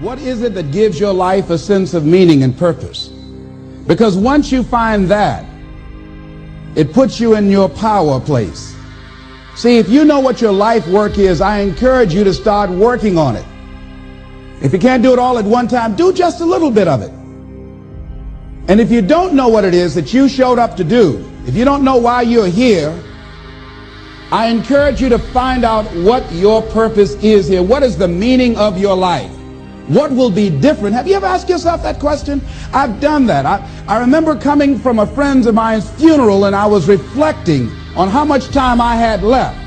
What is it that gives your life a sense of meaning and purpose? Because once you find that, it puts you in your power place. See, if you know what your life work is, I encourage you to start working on it. If you can't do it all at one time, do just a little bit of it. And if you don't know what it is that you showed up to do, if you don't know why you're here, I encourage you to find out what your purpose is here. What is the meaning of your life? What will be different? Have you ever asked yourself that question? I've done that. I remember coming from a friend of mine's funeral, and I was reflecting on how much time I had left.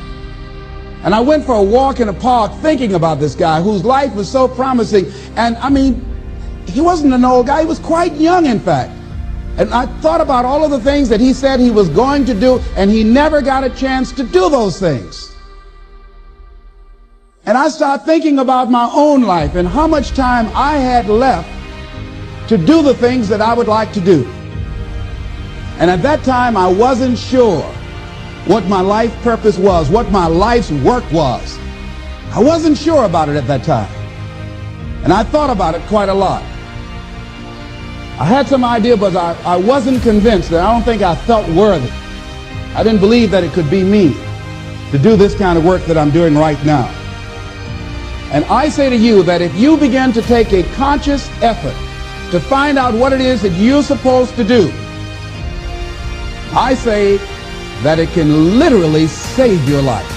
And I went for a walk in a park thinking about this guy whose life was so promising. And I mean, he wasn't an old guy. He was quite young, in fact. And I thought about all of the things that he said he was going to do, and he never got a chance to do those things. And I started thinking about my own life and how much time I had left to do the things that I would like to do. And at that time, I wasn't sure what my life purpose was, what my life's work was. I wasn't sure about it at that time. And I thought about it quite a lot. I had some idea, but I wasn't convinced, and I don't think I felt worthy. I didn't believe that it could be me to do this kind of work that I'm doing right now. And I say to you that if you begin to take a conscious effort to find out what it is that you're supposed to do, I say that it can literally save your life.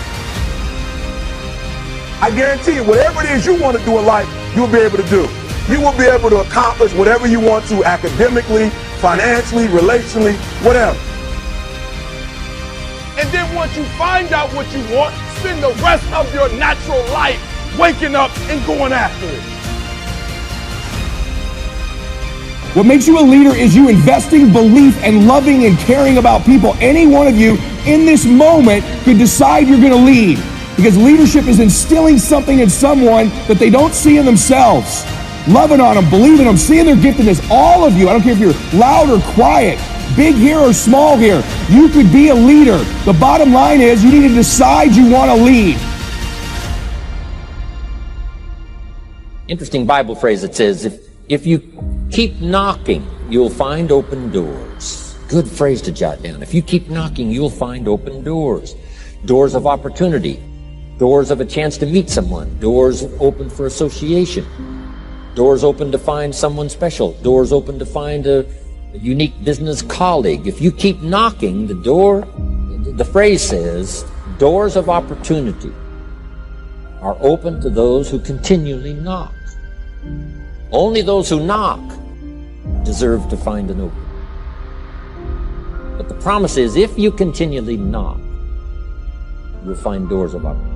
I guarantee you, whatever it is you want to do in life, you'll be able to do. You will be able to accomplish whatever you want to, academically, financially, relationally, whatever. And then once you find out what you want, spend the rest of your natural life waking up and going after it. What makes you a leader is you investing belief and loving and caring about people. Any one of you in this moment could decide you're going to lead, because leadership is instilling something in someone that they don't see in themselves. Loving on them, believing them, seeing their giftedness. All of you, I don't care if you're loud or quiet, big here or small here, you could be a leader. The bottom line is you need to decide you want to lead. Interesting Bible phrase that says, if you keep knocking, you'll find open doors. Good phrase to jot down. If you keep knocking, you'll find open doors. Doors of opportunity. Doors of a chance to meet someone. Doors open for association. Doors open to find someone special. Doors open to find a unique business colleague. If you keep knocking, the phrase says, doors of opportunity are open to those who continually knock. Only those who knock deserve to find an opening. But the promise is, if you continually knock, you'll find doors of opportunity.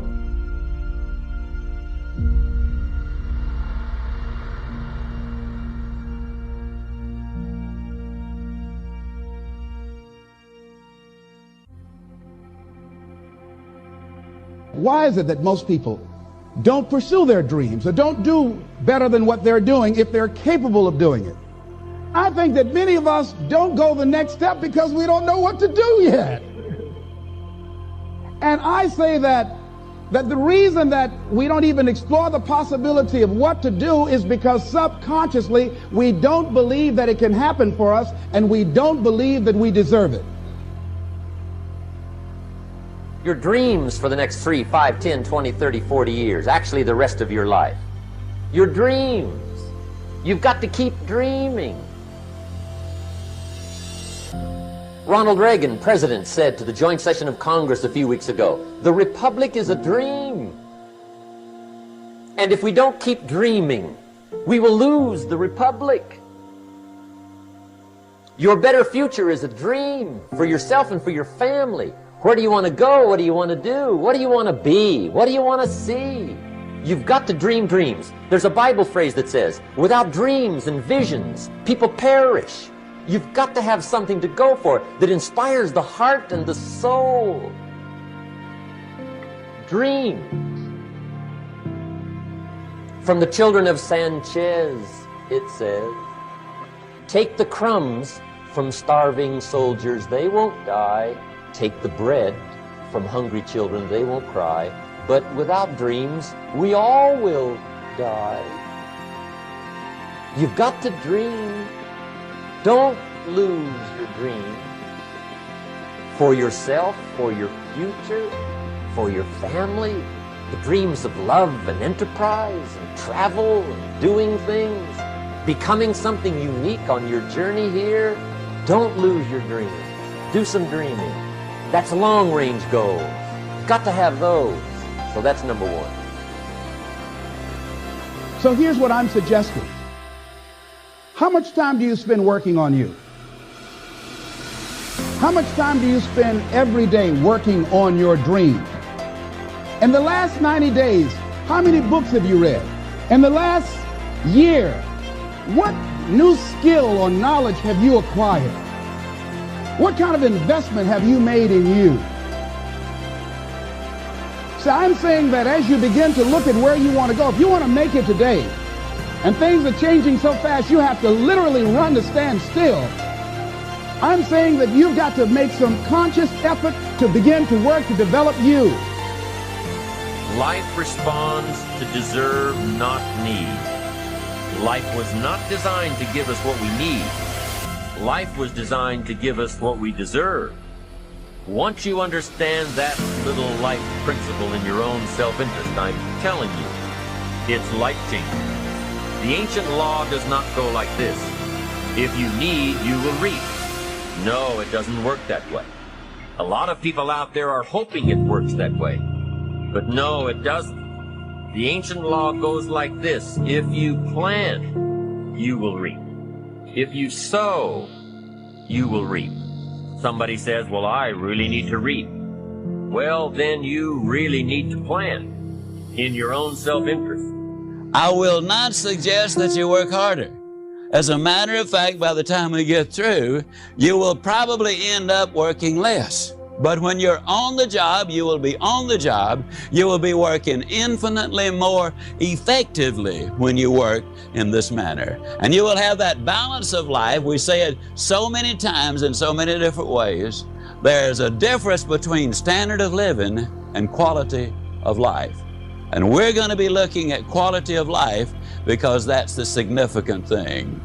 Why is it that most people don't pursue their dreams or don't do better than what they're doing if they're capable of doing it? I think that many of us don't go the next step because we don't know what to do yet. And I say that the reason that we don't even explore the possibility of what to do is because subconsciously we don't believe that it can happen for us, and we don't believe that we deserve it. Your dreams for the next 3, 5, 10, 20, 30, 40 years, actually the rest of your life. Your dreams. You've got to keep dreaming. Ronald Reagan, president, said to the joint session of Congress a few weeks ago, "The Republic is a dream. And if we don't keep dreaming, we will lose the Republic." Your better future is a dream for yourself and for your family. Where do you want to go? What do you want to do? What do you want to be? What do you want to see? You've got to dream dreams. There's a Bible phrase that says, without dreams and visions, people perish. You've got to have something to go for that inspires the heart and the soul. Dream. From the children of Sanchez, it says, take the crumbs from starving soldiers, they won't die. Take the bread from hungry children, they won't cry. But without dreams, we all will die. You've got to dream. Don't lose your dream for yourself, for your future, for your family. The dreams of love and enterprise and travel and doing things, becoming something unique on your journey here. Don't lose your dreams. Do some dreaming. That's long-range goals. You've got to have those. So that's number one. So here's what I'm suggesting. How much time do you spend working on you? How much time do you spend every day working on your dream? In the last 90 days, how many books have you read? In the last year, what new skill or knowledge have you acquired? What kind of investment have you made in you? So I'm saying that as you begin to look at where you want to go, if you want to make it today, and things are changing so fast you have to literally run to stand still, I'm saying that you've got to make some conscious effort to begin to work to develop you. Life responds to deserve, not need. Life was not designed to give us what we need. Life was designed to give us what we deserve. Once you understand that little life principle in your own self-interest, I'm telling you, it's life-changing. The ancient law does not go like this. If you need, you will reap. No, it doesn't work that way. A lot of people out there are hoping it works that way. But no, it doesn't. The ancient law goes like this. If you plant, you will reap. If you sow, you will reap. Somebody says, well, I really need to reap. Well, then you really need to plant in your own self-interest. I will not suggest that you work harder. As a matter of fact, by the time we get through, you will probably end up working less. But when you're on the job, you will be on the job. You will be working infinitely more effectively when you work in this manner. And you will have that balance of life. We say it so many times in so many different ways. There's a difference between standard of living and quality of life. And we're going to be looking at quality of life because that's the significant thing.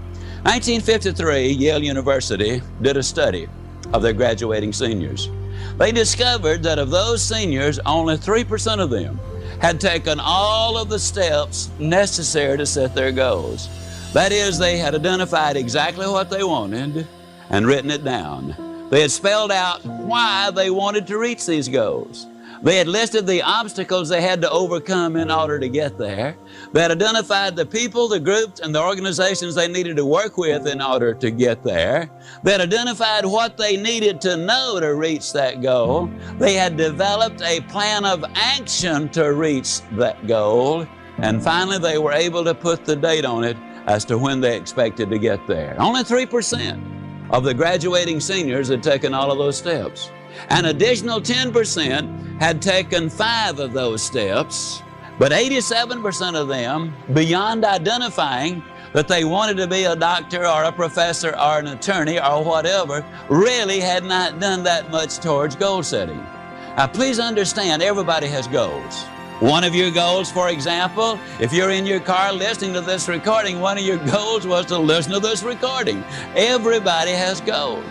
1953, Yale University did a study of their graduating seniors. They discovered that of those seniors, only 3% of them had taken all of the steps necessary to set their goals. That is, they had identified exactly what they wanted and written it down. They had spelled out why they wanted to reach these goals. They had listed the obstacles they had to overcome in order to get there. They had identified the people, the groups, and the organizations they needed to work with in order to get there. They had identified what they needed to know to reach that goal. They had developed a plan of action to reach that goal. And finally, they were able to put the date on it as to when they expected to get there. Only 3% of the graduating seniors had taken all of those steps. An additional 10% had taken 5 of those steps, but 87% of them, beyond identifying that they wanted to be a doctor or a professor or an attorney or whatever, really had not done that much towards goal setting. Now, please understand, everybody has goals. One of your goals, for example, if you're in your car listening to this recording, one of your goals was to listen to this recording. Everybody has goals.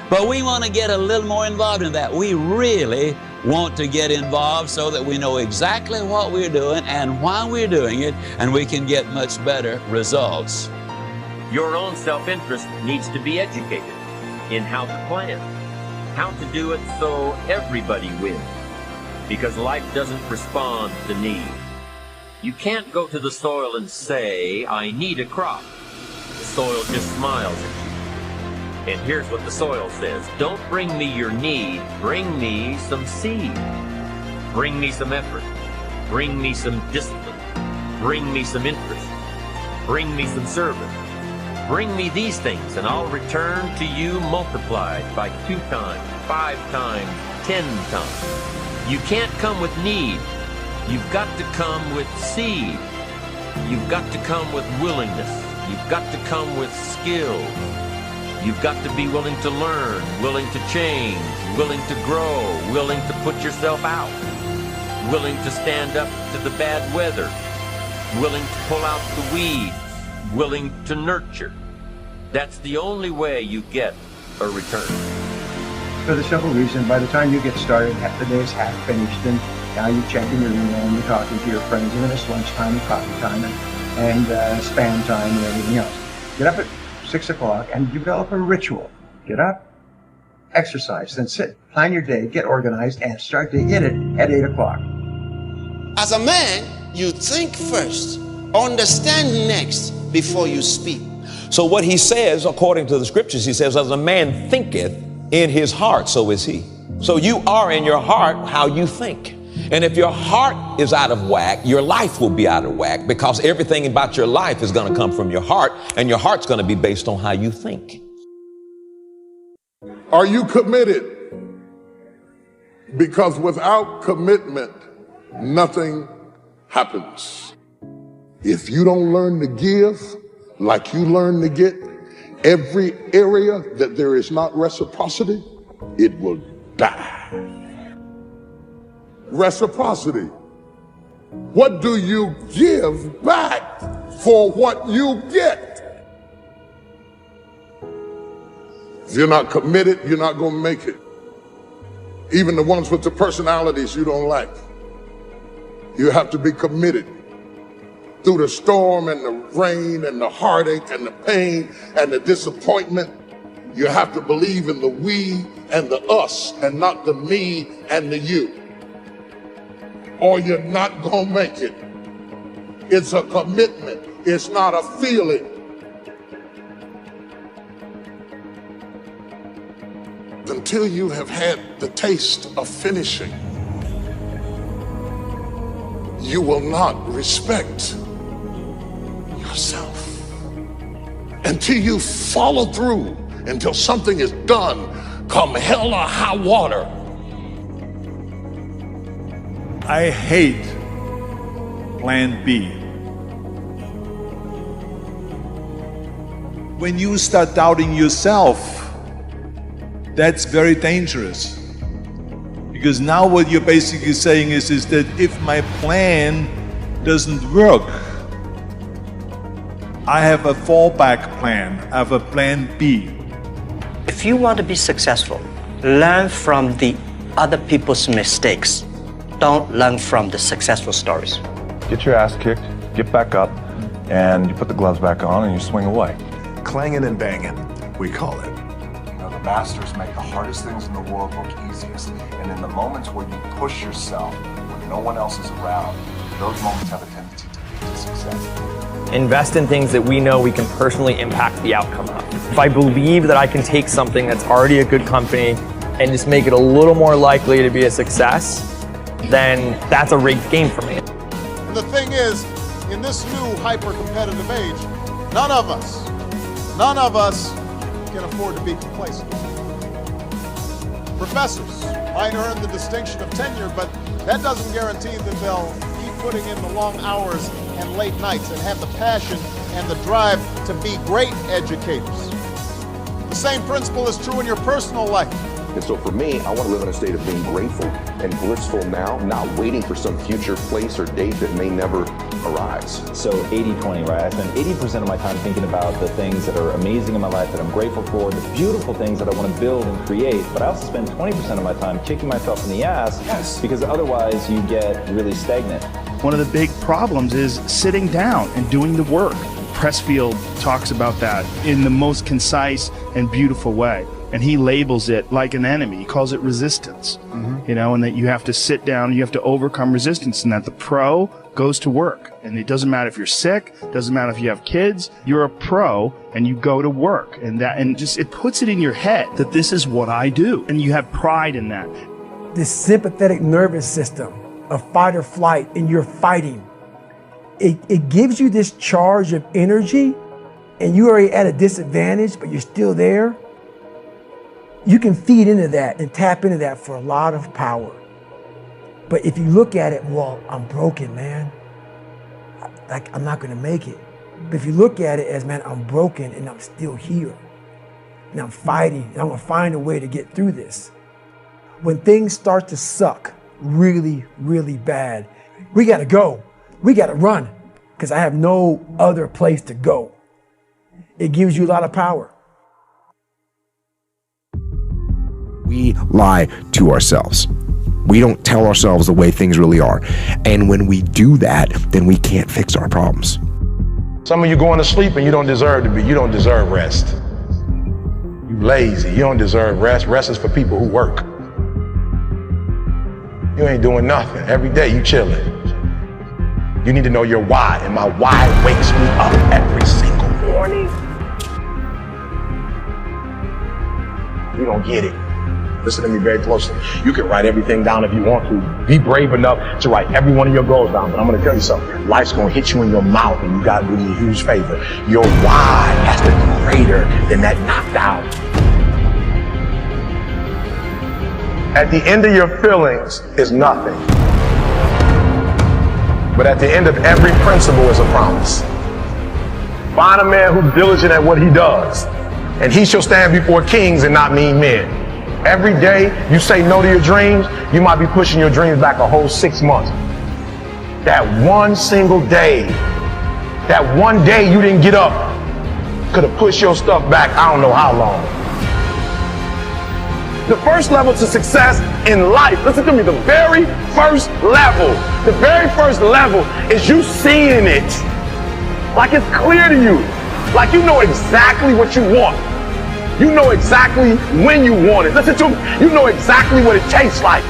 But we want to get a little more involved in that. We really want to get involved so that we know exactly what we're doing and why we're doing it, and we can get much better results. Your own self-interest needs to be educated in how to plan, how to do it so everybody wins, because life doesn't respond to need. You can't go to the soil and say, I need a crop. The soil just smiles at you. And here's what the soil says. Don't bring me your need, bring me some seed. Bring me some effort. Bring me some discipline. Bring me some interest. Bring me some service. Bring me these things, and I'll return to you multiplied by 2 times, 5 times, 10 times. You can't come with need. You've got to come with seed. You've got to come with willingness. You've got to come with skill. You've got to be willing to learn, willing to change, willing to grow, willing to put yourself out, willing to stand up to the bad weather, willing to pull out the weeds, willing to nurture. That's the only way you get a return. For the simple reason, by the time you get started, half the day is half finished, and now you're checking your email and you're talking to your friends, and then it's lunchtime and coffee time and spam time and everything else. Get up at 6 o'clock and develop a ritual. Get up, exercise, then sit, plan your day, get organized, and start to hit it at 8 o'clock. As a man, you think first, understand next before you speak. So what he says, according to the scriptures, he says, as a man thinketh in his heart, so is he. So you are in your heart how you think. And if your heart is out of whack, your life will be out of whack, because everything about your life is going to come from your heart, and your heart's going to be based on how you think. Are you committed? Because without commitment, nothing happens. If you don't learn to give like you learn to get, every area that there is not reciprocity, it will die. Reciprocity. What do you give back for what you get? If you're not committed, you're not going to make it. Even the ones with the personalities you don't like. You have to be committed. Through the storm and the rain and the heartache and the pain and the disappointment, you have to believe in the we and the us and not the me and the you. Or you're not gonna make it. It's a commitment. It's not a feeling. Until you have had the taste of finishing, you will not respect yourself. Until you follow through, until something is done, come hell or high water. I hate plan B. When you start doubting yourself, that's very dangerous. Because now what you're basically saying is that if my plan doesn't work, I have a fallback plan, I have a plan B. If you want to be successful, learn from the other people's mistakes. Don't learn from the successful stories. Get your ass kicked, get back up, and you put the gloves back on and you swing away. Clanging and banging, we call it. The masters make the hardest things in the world look easiest. And in the moments where you push yourself, when no one else is around, those moments have a tendency to lead to success. Invest in things that we know we can personally impact the outcome of. If I believe that I can take something that's already a good company and just make it a little more likely to be a success, then that's a rigged game for me. And the thing is, in this new hyper-competitive age, none of us can afford to be complacent. Professors might earn the distinction of tenure, but that doesn't guarantee that they'll keep putting in the long hours and late nights and have the passion and the drive to be great educators. The same principle is true in your personal life. And so for me, I want to live in a state of being grateful and blissful now, not waiting for some future place or date that may never arise. So 80-20, right? I spend 80% of my time thinking about the things that are amazing in my life that I'm grateful for, the beautiful things that I want to build and create, but I also spend 20% of my time kicking myself in the ass, because otherwise you get really stagnant. One of the big problems is sitting down and doing the work. Pressfield talks about that in the most concise and beautiful way. And he labels it like an enemy. He calls it resistance, you know, and that you have to sit down, you have to overcome resistance, and that the pro goes to work. And it doesn't matter if you're sick, doesn't matter if you have kids, you're a pro and you go to work. And it puts it in your head that this is what I do. And you have pride in that. This sympathetic nervous system of fight or flight, and you're fighting. It gives you this charge of energy, and you're already at a disadvantage, but you're still there. You can feed into that and tap into that for a lot of power. But if you look at it, well, I'm broken, man. I'm not gonna make it. But if you look at it as, man, I'm broken and I'm still here. And I'm fighting and I'm gonna find a way to get through this. When things start to suck really, really bad, we gotta go. We gotta run, because I have no other place to go. it gives you a lot of power. We lie to ourselves. We don't tell ourselves the way things really are. And when we do that, then we can't fix our problems. Some of you going to sleep and you don't deserve rest. You lazy, you don't deserve rest. Rest is for people who work. You ain't doing nothing. Every day you chilling. You need to know your why, and my why wakes me up every single morning. You don't get it. Listen to me very closely. You can write everything down if you want to. Be brave enough to write every one of your goals down. But I'm going to tell you something. Life's going to hit you in your mouth, and you got to do me a huge favor. Your why has to be greater than that knocked out. At the end of your feelings is nothing. But at the end of every principle is a promise. Find a man who's diligent at what he does, and he shall stand before kings and not mean men. Every day you say no to your dreams, you might be pushing your dreams back a whole 6 months. That one single day, that one day you didn't get up, could have pushed your stuff back I don't know how long. The first level to success in life, listen to me, the very first level is you seeing it. Like it's clear to you. Like you know exactly what you want. You know exactly when you want it. Listen to me. You know exactly what it tastes like.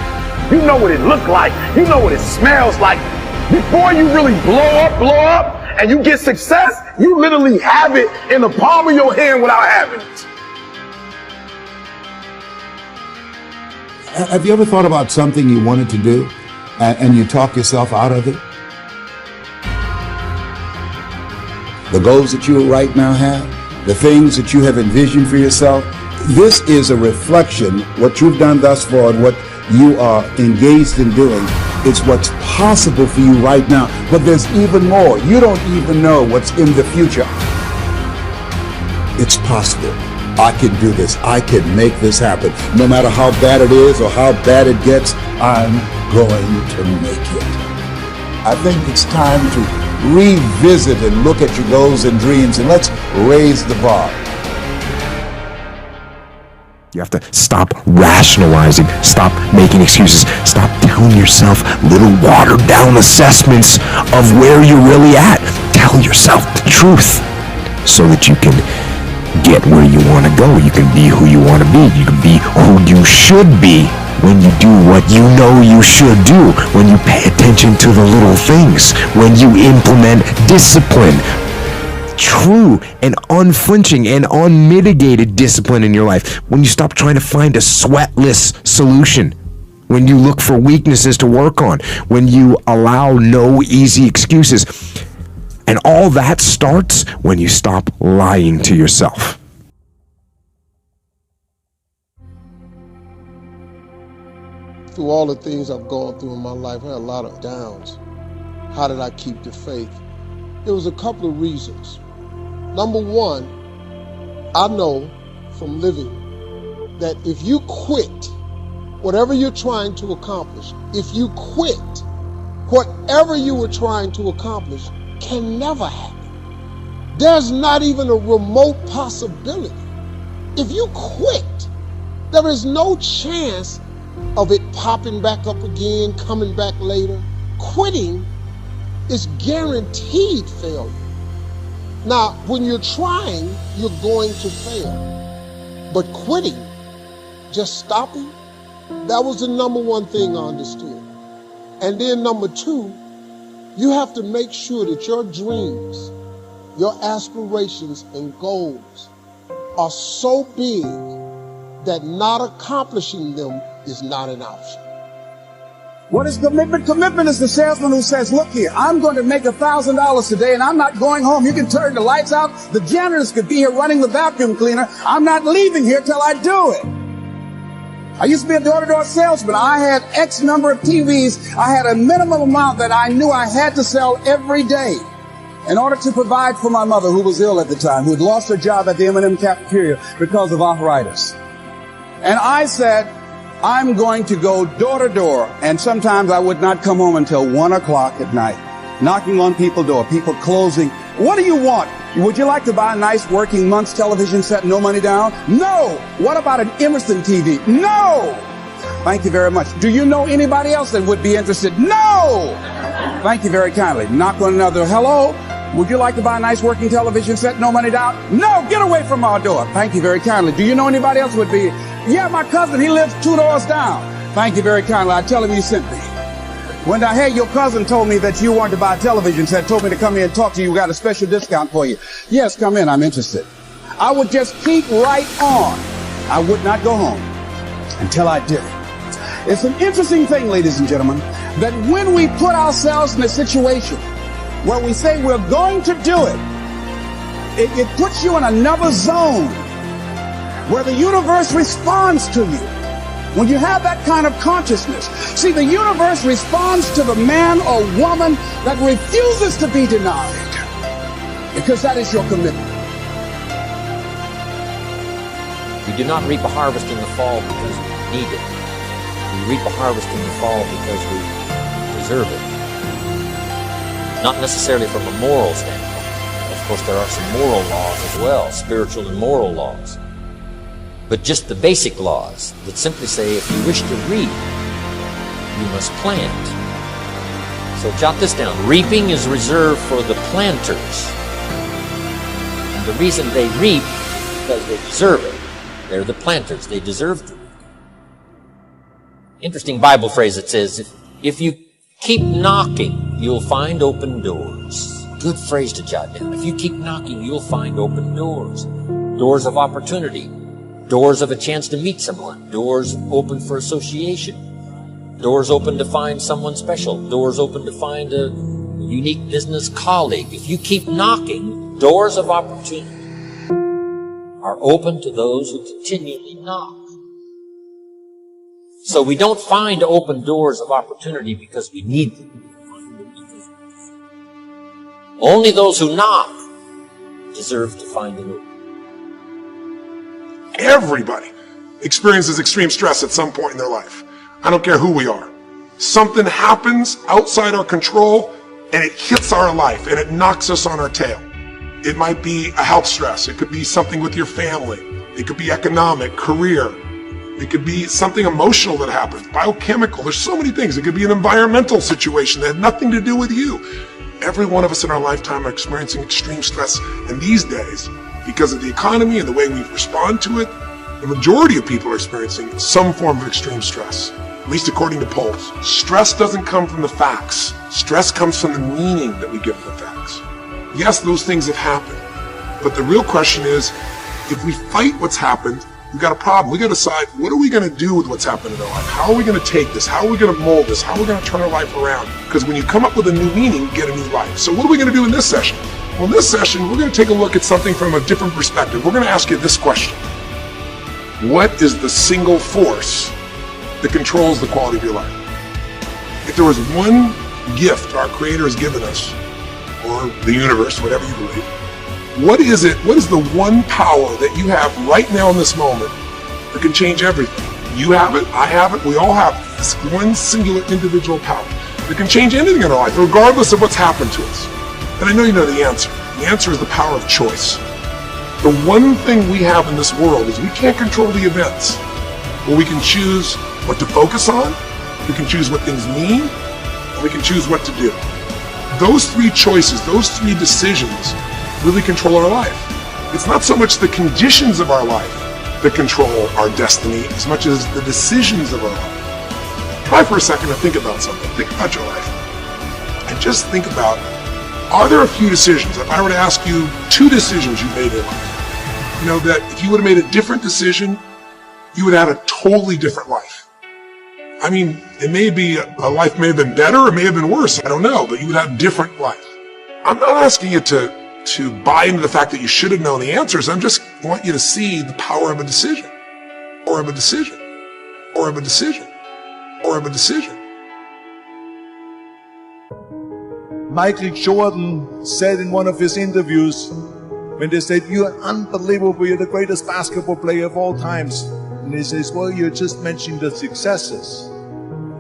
You know what it looks like. You know what it smells like. Before you really blow up, and you get success, you literally have it in the palm of your hand without having it. Have you ever thought about something you wanted to do and you talk yourself out of it? The goals that you right now have, the things that you have envisioned for yourself, this is a reflection, what you've done thus far and what you are engaged in doing. It's what's possible for you right now, but there's even more. You don't even know what's in the future. It's possible. I can do this. I can make this happen. No matter how bad it is or how bad it gets, I'm going to make it. I think it's time to revisit and look at your goals and dreams, and let's raise the bar. You have to stop rationalizing, stop making excuses, stop telling yourself little watered down assessments of where you're really at. Tell yourself the truth so that you can get where you want to go. You can be who you want to be. You can be who you should be when you do what you know you should do, when you pay attention to the little things, when you implement discipline, true and unflinching and unmitigated discipline in your life, when you stop trying to find a sweatless solution, when you look for weaknesses to work on, when you allow no easy excuses. And all that starts when you stop lying to yourself. Through all the things I've gone through in my life, I had a lot of downs. How did I keep the faith? There was a couple of reasons. Number one, I know from living that if you quit whatever you're trying to accomplish, if you quit whatever you were trying to accomplish, can never happen. There's not even a remote possibility. If you quit, there is no chance of it popping back up again, coming back later. Quitting is guaranteed failure. Now, when you're trying, you're going to fail. But quitting, just stopping, that was the number one thing I understood. And then number two, you have to make sure that your dreams, your aspirations and goals are so big that not accomplishing them is not an option. What is commitment? Commitment is the salesman who says, look here, I'm going to make $1,000 today and I'm not going home. You can turn the lights out. The janitors could be here running the vacuum cleaner. I'm not leaving here till I do it. I used to be a door-to-door salesman. I had X number of TVs. I had a minimum amount that I knew I had to sell every day in order to provide for my mother, who was ill at the time, who had lost her job at the M&M cafeteria because of arthritis. And I said, I'm going to go door to door, and sometimes I would not come home until 1 o'clock at night, knocking on people's door, people closing. What do you want? Would you like to buy a nice working month's television set, no money down? No! What about an Emerson TV? No! Thank you very much. Do you know anybody else that would be interested? No! Thank you very kindly. Knock on another. Hello? Would you like to buy a nice working television set, no money down? No! Get away from our door. Thank you very kindly. Do you know anybody else would be? Yeah, my cousin, he lives 2 doors down. Thank you very kindly. I tell him you sent me. When I heard your cousin told me that you wanted to buy a television set, told me to come here and talk to you, got a special discount for you. Yes, come in, I'm interested. I would just keep right on. I would not go home until I did it. It's an interesting thing, ladies and gentlemen, that when we put ourselves in a situation where we say we're going to do it, it puts you in another zone where the universe responds to you. When you have that kind of consciousness, see, the universe responds to the man or woman that refuses to be denied, because that is your commitment. We do not reap a harvest in the fall because we need it. We reap a harvest in the fall because we deserve it. Not necessarily from a moral standpoint. Of course, there are some moral laws as well, spiritual and moral laws. But just the basic laws that simply say if you wish to reap, you must plant. So jot this down. Reaping is reserved for the planters. And the reason they reap is because they deserve it. They're the planters. They deserve to reap. Interesting Bible phrase that says, if you keep knocking, you'll find open doors. Good phrase to jot down. If you keep knocking, you'll find open doors. Doors of opportunity. Doors of a chance to meet someone. Doors open for association. Doors open to find someone special. Doors open to find a unique business colleague. If you keep knocking, doors of opportunity are open to those who continually knock. So we don't find open doors of opportunity because we need them. Only those who knock deserve to find an open. Everybody experiences extreme stress at some point in their life. I don't care who we are. Something happens outside our control and it hits our life and it knocks us on our tail. It might be a health stress. It could be something with your family. It could be economic, career. It could be something emotional that happens, biochemical. There's so many things. It could be an environmental situation that had nothing to do with you. Every one of us in our lifetime are experiencing extreme stress. And these days, because of the economy and the way we respond to it, the majority of people are experiencing some form of extreme stress, at least according to polls. Stress doesn't come from the facts. Stress comes from the meaning that we give the facts. Yes, those things have happened, but the real question is, if we fight what's happened, we've got a problem. We've got to decide, what are we going to do with what's happened in our life? How are we going to take this? How are we going to mold this? How are we going to turn our life around? Because when you come up with a new meaning, you get a new life. So what are we going to do in this session? Well, in this session, we're going to take a look at something from a different perspective. We're going to ask you this question. What is the single force that controls the quality of your life? If there was one gift our Creator has given us, or the universe, whatever you believe, what is it? What is the one power that you have right now in this moment that can change everything? You have it, I have it, we all have it. This one singular individual power that can change anything in our life, regardless of what's happened to us. And I know you know the answer. The answer is the power of choice. The one thing we have in this world is we can't control the events, but we can choose what to focus on, we can choose what things mean, and we can choose what to do. Those three choices, those three decisions really control our life. It's not so much the conditions of our life that control our destiny as much as the decisions of our life. Try for a second to think about something. Think about your life. And just think about, are there a few decisions, if I were to ask you 2 decisions you made in life, you know, that if you would have made a different decision, you would have had a totally different life. I mean, it may be, a life may have been better or may have been worse, I don't know, but you would have a different life. I'm not asking you to buy into the fact that you should have known the answers. I just want you to see the power of a decision, or of a decision, or of a decision, or of a decision. Michael Jordan said in one of his interviews, when they said, "You're unbelievable, you're the greatest basketball player of all times." And he says, "Well, you're just mentioning the successes."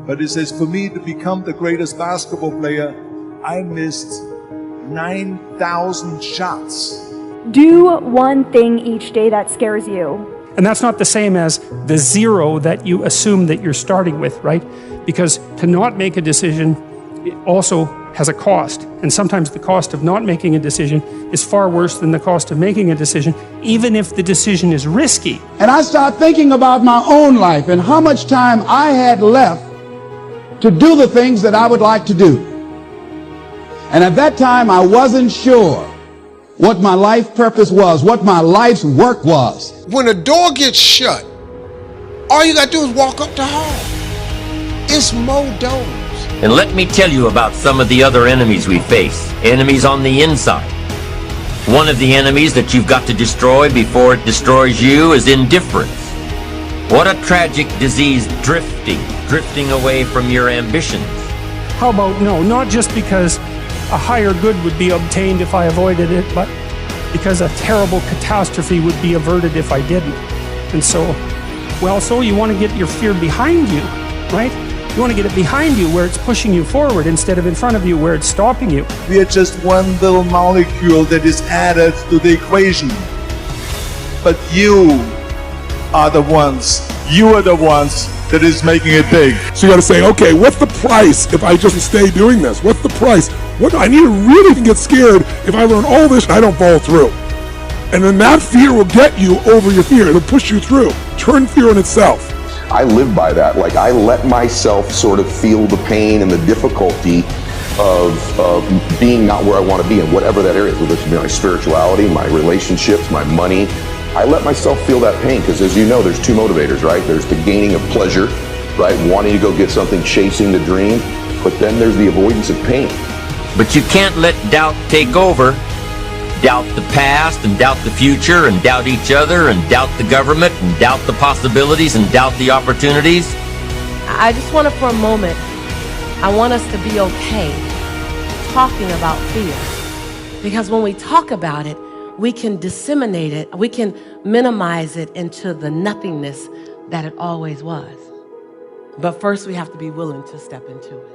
But he says, "For me to become the greatest basketball player, I missed 9,000 shots Do one thing each day that scares you. And that's not the same as the zero that you assume that you're starting with, right? Because to not make a decision also has a cost. And sometimes the cost of not making a decision is far worse than the cost of making a decision, even if the decision is risky. And I start thinking about my own life and how much time I had left to do the things that I would like to do. And at that time, I wasn't sure what my life purpose was, what my life's work was. When a door gets shut, all you gotta do is walk up the hall. It's more doors. And let me tell you about some of the other enemies we face. Enemies on the inside. One of the enemies that you've got to destroy before it destroys you is indifference. What a tragic disease, drifting away from your ambitions. How about no, not just because a higher good would be obtained if I avoided it, but because a terrible catastrophe would be averted if I didn't. And so, well, so you want to get your fear behind you, right? You want to get it behind you where it's pushing you forward instead of in front of you where it's stopping you. We are just one little molecule that is added to the equation. But you are the ones that is making it big. So you got to say, okay, what's the price if I just stay doing this? What's the price? What do I need to really get scared if I learn all this and I don't follow through? And then that fear will get you over your fear. It'll push you through. Turn fear on itself. I live by that. Like, I let myself sort of feel the pain and the difficulty of being not where I want to be in whatever that area is, whether it's my spirituality, my relationships, my money. I let myself feel that pain because, as you know, there's two motivators, right? There's the gaining of pleasure, right? Wanting to go get something, chasing the dream. But then there's the avoidance of pain. But you can't let doubt take over. Doubt the past and doubt the future and doubt each other and doubt the government and doubt the possibilities and doubt the opportunities. I just want to, for a moment, I want us to be okay talking about fear. Because when we talk about it, we can disseminate it, we can minimize it into the nothingness that it always was. But first we have to be willing to step into it.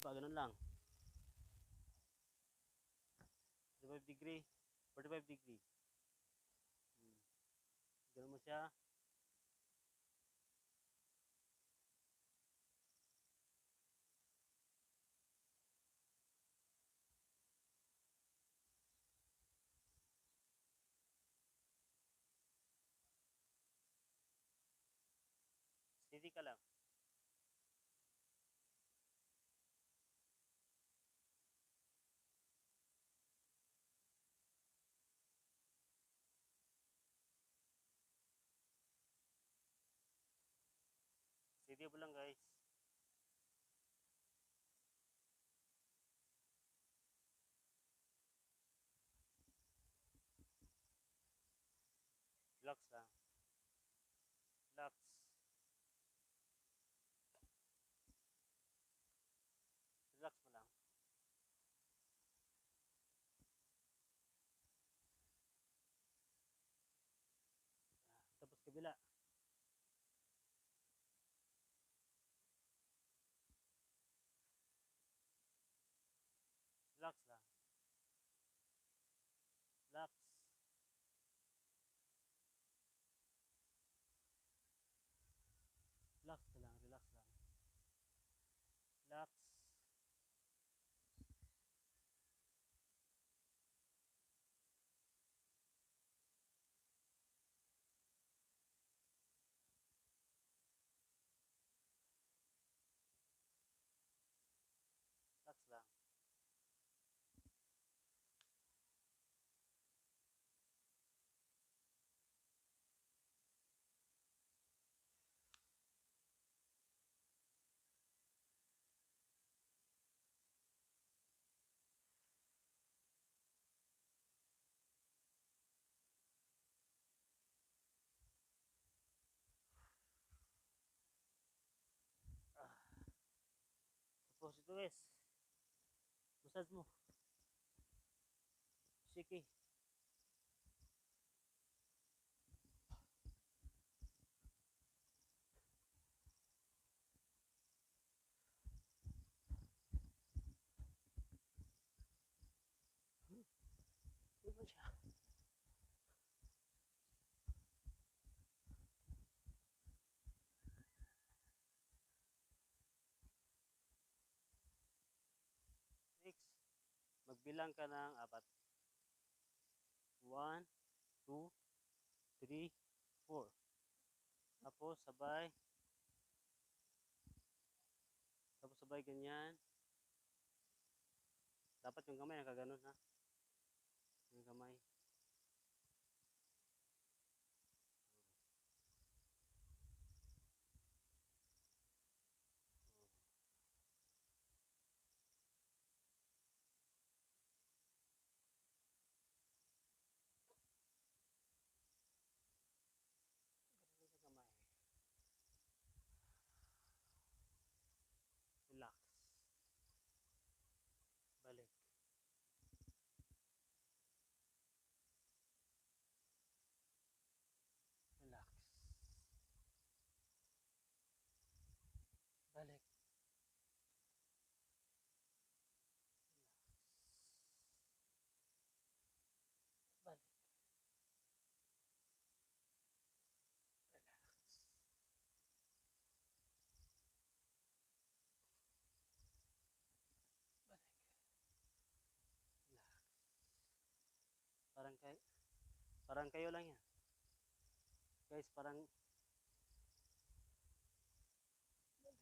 Ganun lang. 45 degree, 45 degree. Ganun mo siya. Steady ka lang. Steady mo lang, guys. Relax lang. Relax. Relax mo lang. Tapos kabila. Relax lang. Relax. Relax ka lang, relax lang. Relax. Relax lang. Tapos ito guys. Massage mo. Shake. Bilang ka ng 4. 1, 2, 3, 4. Tapos sabay ganyan. Dapat yung kamay nakaganon ha. Yung kamay. Yung kamay. Relax. Balik. Relax. Balik. Balik. Relax. Balik. Relax. Parang kayo lang yan. Guys, parang balik.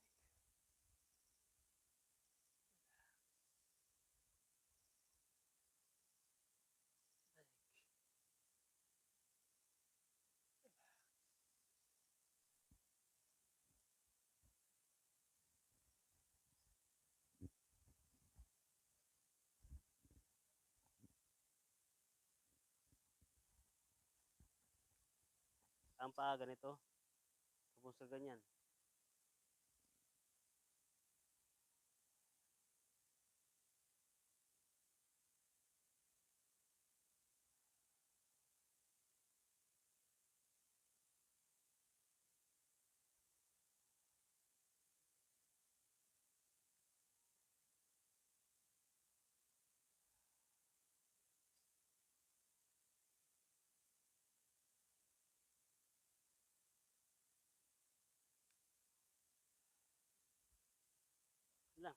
Balik. Ang paa ganito. Tapos sa ganyan. Lang.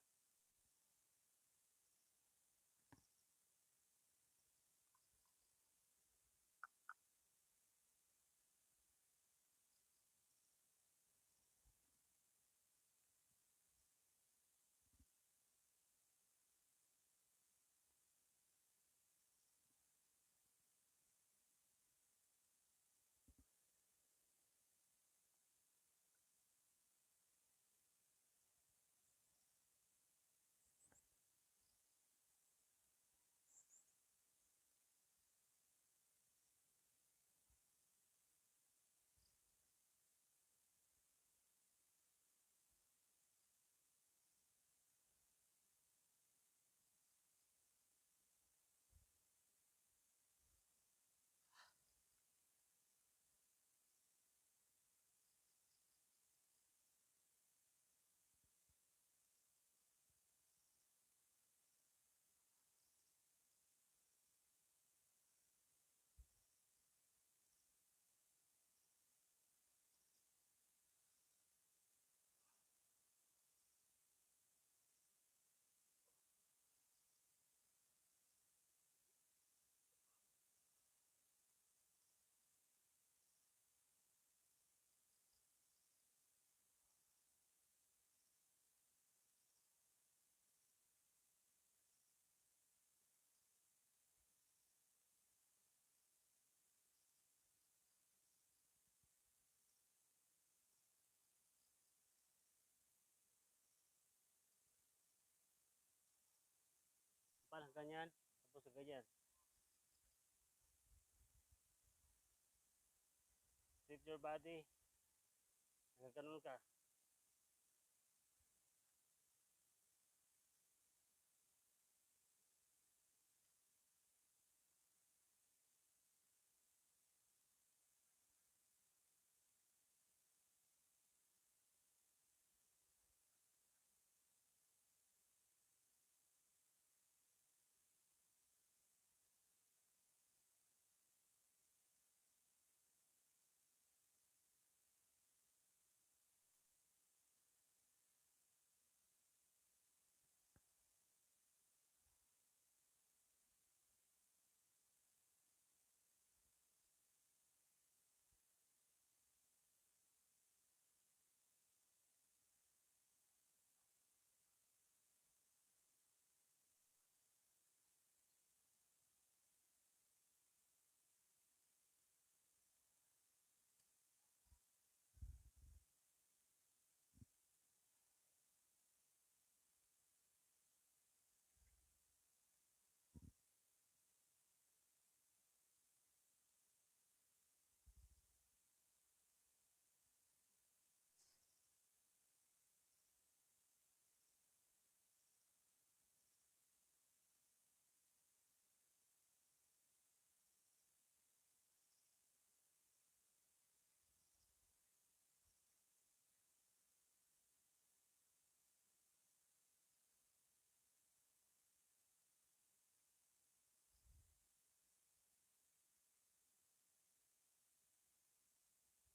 Parang ganyan. Tapos sa ganyan. Lift your body. Nagaganon ka.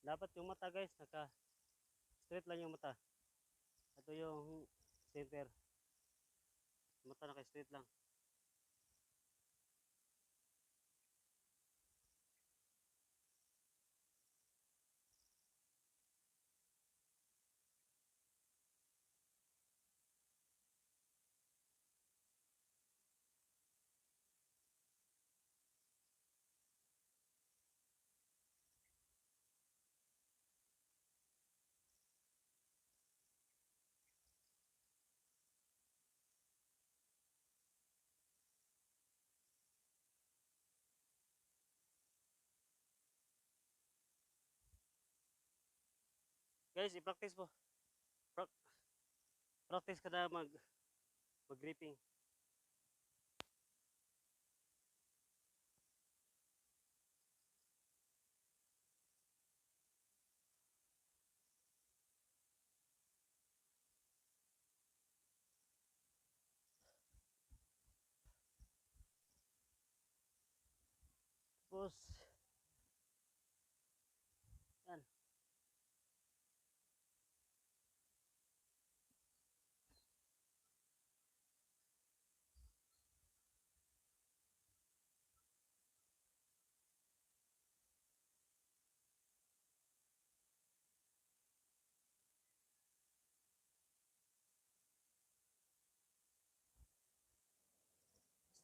Dapat yung mata guys, straight lang yung mata. Ito yung center. Mata naka-straight lang. Guys, i-practice po. Practice ka na mag-gripping. Tapos, yan.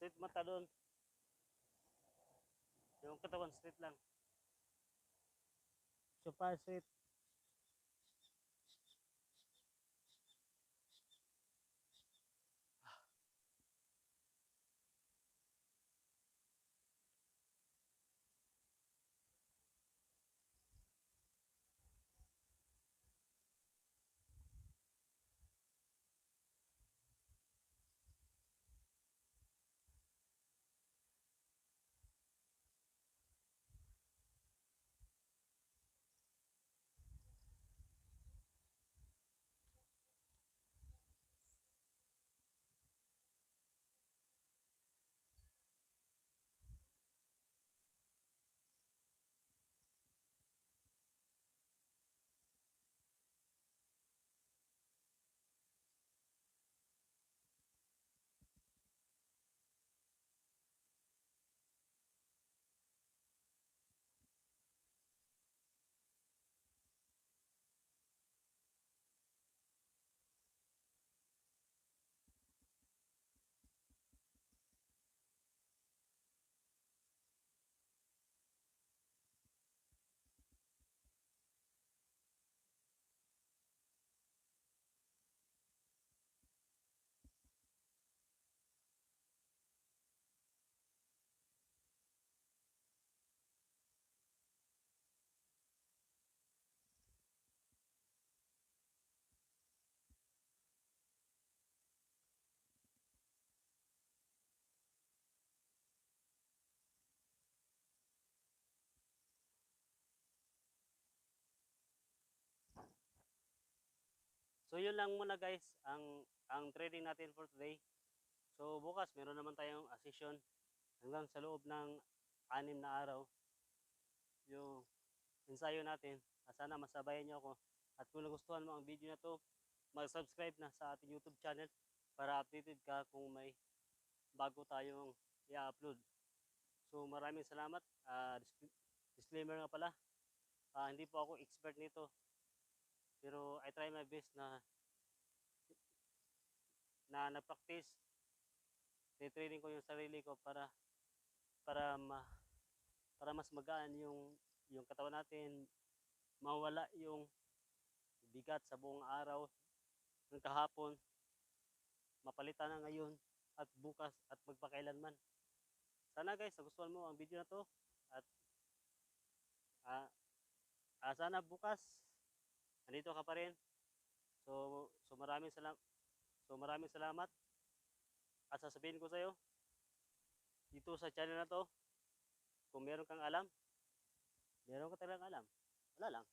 Straight mata doon. Yung katawan straight lang. Sopa straight. So yun lang muna guys, ang trading natin for today. So bukas meron naman tayong session hanggang sa loob ng 6 na araw. Yung ensayo natin. Sana masabayan niyo ako. At kung nagustuhan mo ang video na to, mag-subscribe na sa ating YouTube channel para updated ka kung may bago tayong i-upload. So maraming salamat. Disclaimer nga pala, hindi po ako expert nito. Pero I try my best na nag-practice. Training ko yung sarili ko para mas magaan yung katawan natin, mawala yung bigat sa buong araw ng kahapon, mapalitan na ngayon at bukas at magpakailanman. Sana guys, nagustuhan mo ang video na to at sana bukas andito ka pa rin. So maraming salamat. At sasabihin ko sa iyo dito sa channel na to, kung meron kang alam, meron ka talagang alam. Wala lang.